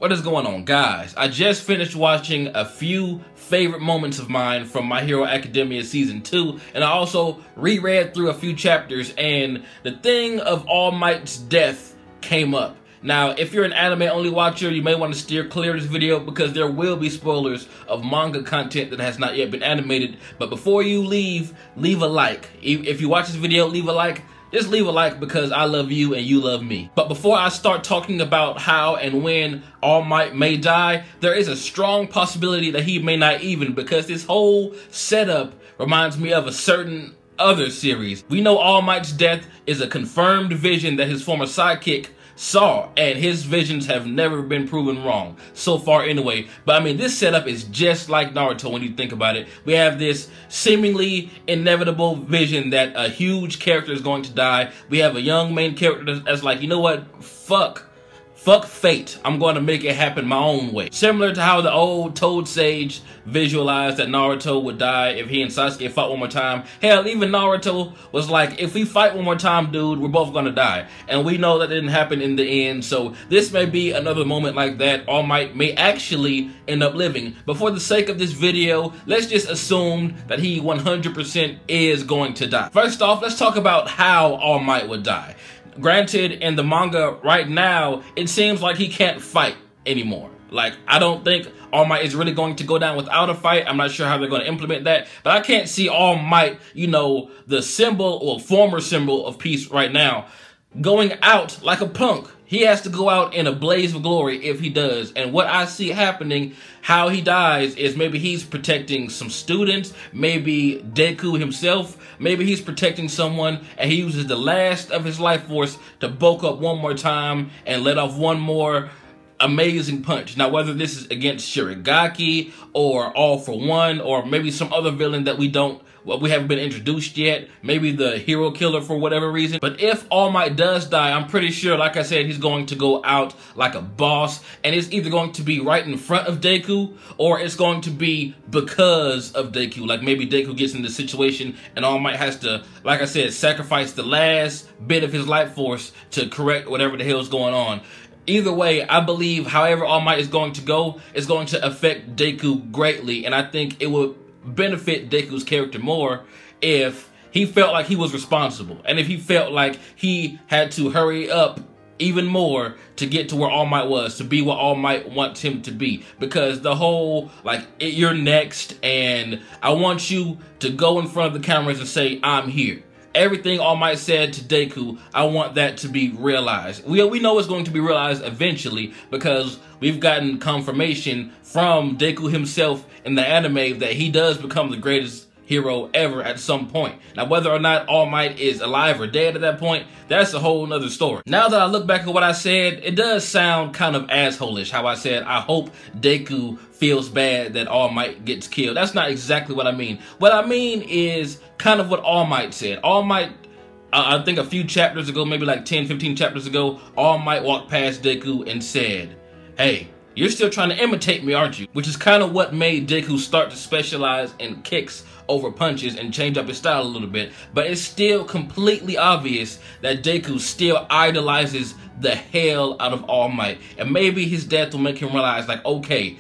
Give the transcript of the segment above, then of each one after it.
What is going on, guys? I just finished watching a few favorite moments of mine from My Hero Academia Season 2, and I also reread through a few chapters, and the thing of All Might's death came up. Now, if you're an anime-only watcher, you may want to steer clear of this video because there will be spoilers of manga content that has not yet been animated. But before you leave a like. If you watch this video, leave a like. Just leave a like because I love you and you love me. But before I start talking about how and when All Might may die, there is a strong possibility that he may not even, because this whole setup reminds me of a certain other series. We know All Might's death is a confirmed vision that his former sidekick saw, and his visions have never been proven wrong so far anyway. But I mean, this setup is just like Naruto when you think about it. We have this seemingly inevitable vision that a huge character is going to die. We have a young main character that's like, you know what, fuck fate, I'm going to make it happen my own way. Similar to how the old Toad Sage visualized that Naruto would die if he and Sasuke fought one more time. Hell, even Naruto was like, if we fight one more time, dude, we're both going to die. And we know that didn't happen in the end, so this may be another moment like that. All Might may actually end up living. But for the sake of this video, let's just assume that he 100% is going to die. First off, let's talk about how All Might would die. Granted, in the manga right now, it seems like he can't fight anymore. Like, I don't think All Might is really going to go down without a fight. I'm not sure how they're going to implement that. But I can't see All Might, you know, the symbol or former symbol of peace right now, going out like a punk. He has to go out in a blaze of glory if he does. And what I see happening, how he dies, is maybe he's protecting some students, maybe Deku himself, maybe he's protecting someone, and he uses the last of his life force to bulk up one more time and let off one more amazing punch. Now, whether this is against Shirigaki or All For One or maybe some other villain that we haven't been introduced yet, maybe the hero killer for whatever reason. But if All Might does die, I'm pretty sure, like I said, he's going to go out like a boss, and it's either going to be right in front of Deku or it's going to be because of Deku. Like maybe Deku gets in the situation and All Might has to, like I said, sacrifice the last bit of his life force to correct whatever the hell's going on. Either way, I believe however All Might is going to go, is going to affect Deku greatly, and I think it would benefit Deku's character more if he felt like he was responsible, and if he felt like he had to hurry up even more to get to where All Might was, to be what All Might wants him to be. Because the whole, like, you're next, and I want you to go in front of the cameras and say, I'm here. Everything All Might said to Deku, I want that to be realized. We know it's going to be realized eventually because we've gotten confirmation from Deku himself in the anime that he does become the greatest hero ever at some point. Now, whether or not All Might is alive or dead at that point, that's a whole nother story. Now that I look back at what I said, it does sound kind of asshole-ish how I said, I hope Deku feels bad that All Might gets killed. That's not exactly what I mean. What I mean is kind of what All Might said. All Might, I think a few chapters ago, maybe like 10, 15 chapters ago, All Might walked past Deku and said, hey, you're still trying to imitate me, aren't you? Which is kind of what made Deku start to specialize in kicks over punches and change up his style a little bit. But it's still completely obvious that Deku still idolizes the hell out of All Might. And maybe his death will make him realize, like, okay,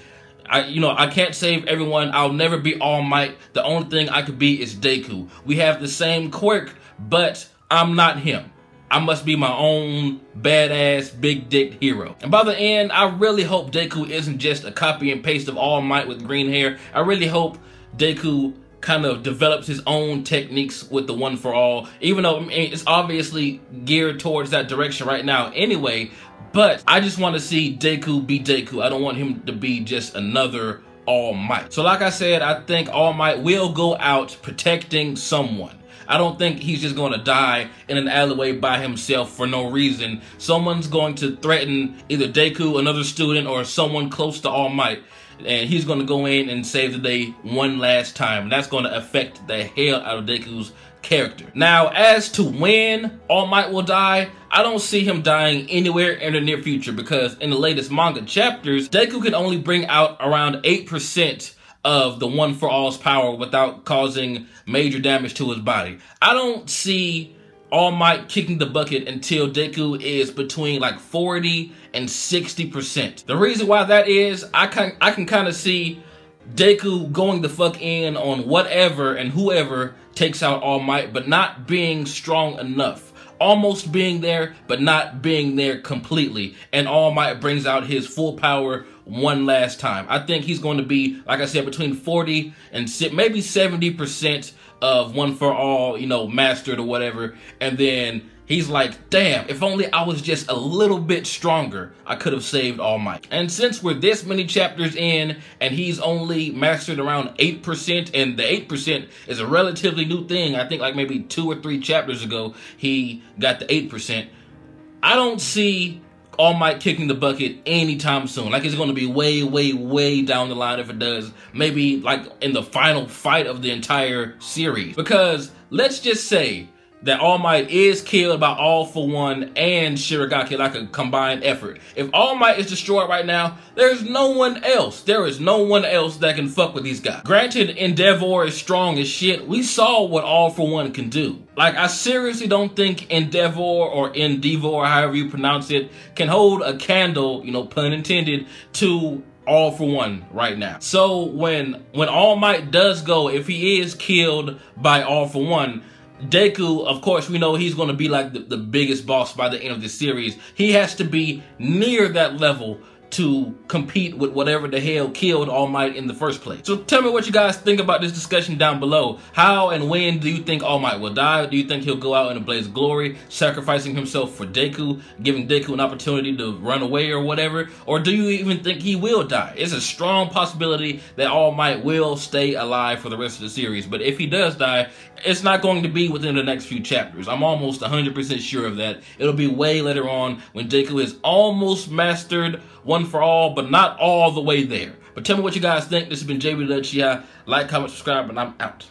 I can't save everyone. I'll never be All Might. The only thing I could be is Deku. We have the same quirk, but I'm not him. I must be my own badass, big dick hero. And by the end, I really hope Deku isn't just a copy and paste of All Might with green hair. I really hope Deku kind of develops his own techniques with the One For All, even though it's obviously geared towards that direction right now anyway. But I just want to see Deku be Deku. I don't want him to be just another All Might. So like I said, I think All Might will go out protecting someone. I don't think he's just going to die in an alleyway by himself for no reason. Someone's going to threaten either Deku, another student, or someone close to All Might. And he's going to go in and save the day one last time. That's going to affect the hell out of Deku's character. Now, as to when All Might will die, I don't see him dying anywhere in the near future, because in the latest manga chapters, Deku can only bring out around 8% of the One For All's power without causing major damage to his body. I don't see All Might kicking the bucket until Deku is between like 40 and 60%. The reason why that is, I can kind of see Deku going the fuck in on whatever and whoever takes out All Might, but not being strong enough. Almost being there, but not being there completely. And All Might brings out his full power one last time. I think he's going to be, like I said, between 40 and maybe 70% of One for All, you know, mastered or whatever. And then he's like, damn, if only I was just a little bit stronger, I could have saved All Might. And since we're this many chapters in and he's only mastered around 8%, and the 8% is a relatively new thing, I think like maybe 2 or 3 chapters ago, he got the 8%. I don't see All Might kicking the bucket anytime soon. Like, it's going to be way, way, way down the line if it does. Maybe like in the final fight of the entire series. Because let's just say that All Might is killed by All For One and Shirogaki like a combined effort. If All Might is destroyed right now, there's no one else. There is no one else that can fuck with these guys. Granted, Endeavor is strong as shit. We saw what All For One can do. Like, I seriously don't think Endeavor or Endeavor, however you pronounce it, can hold a candle, you know, pun intended, to All For One right now. So when All Might does go, if he is killed by All For One, Deku, of course, we know he's going to be like the biggest boss by the end of the series. He has to be near that level to compete with whatever the hell killed All Might in the first place. So tell me what you guys think about this discussion down below. How and when do you think All Might will die? Do you think he'll go out in a blaze of glory, sacrificing himself for Deku, giving Deku an opportunity to run away or whatever? Or do you even think he will die? It's a strong possibility that All Might will stay alive for the rest of the series. But if he does die, it's not going to be within the next few chapters. I'm almost 100% sure of that. It'll be way later on when Deku is almost mastered One for All, but not all the way there. But tell me what you guys think. This has been jbDAuchiha. Like, comment, subscribe, and I'm out.